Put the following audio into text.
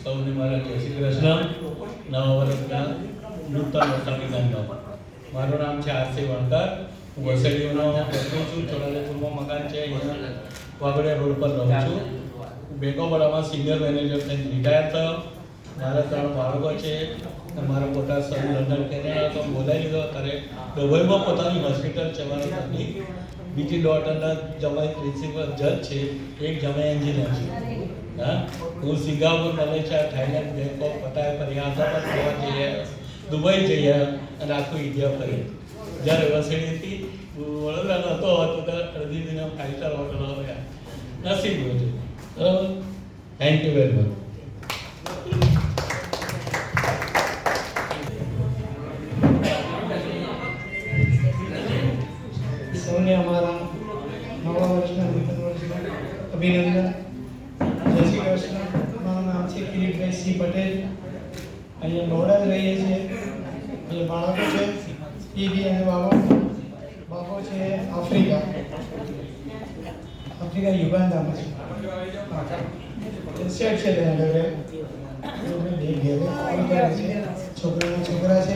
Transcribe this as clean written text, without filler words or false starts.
સૌને મારા જય શ્રી કૃષ્ણ. નવા વર્ષના નૂતન વર્ષાભિનંદન. મારું નામ છે આરસી વણકર. હું વસઈનો વતની છું. ચોડાલેપુરમાં મકાન છે. અહીંયા વાગડિયા રોડ પર રહું છું. હું બેંક ઓફ બરોડામાં સિનિયર મેનેજર થઈને રિટાયર થયો. મારા 3 બાળકો છે. મારા મોટા સર લંડન કેનેડા તો બોલાવી લીધો. અત્યારે દુબઈમાં પોતાની હોસ્પિટલ ચલાવવાની. બીજી ડોટરના જમાઈ પ્રિન્સિપલ જજ છે. એક જમાઈ એન્જિનિયર છે. હા, હું સિંગાપુર, મલેશિયા, થાઈલેન્ડ, બેંકોક, પટાય પર ગોવા જઈએ, દુબઈ જઈએ અને આખું ઇન્ડિયા ફરી. જ્યારે વસઈથી વડોદરા નહોતો તો અડધી દિના 5 સ્ટાર હોટલ રહ્યા. નસીબ હતું. બરાબર. Thank you very much. સૌને અમારા નવા વર્ષના નૂતન વર્ષના અભિનંદન. જય શ્રી કૃષ્ણ. મારું નામ છે કિરીટભાઈ સી પટેલ. અહીંયા નોડા જ રહીએ છીએ. અહીંયા બાળકો છે પીવી અને બાબો છે આફ્રિકા યુગાન્ડામાં છે. સેટ છે ત્યાં ઘરે છોકરા છે.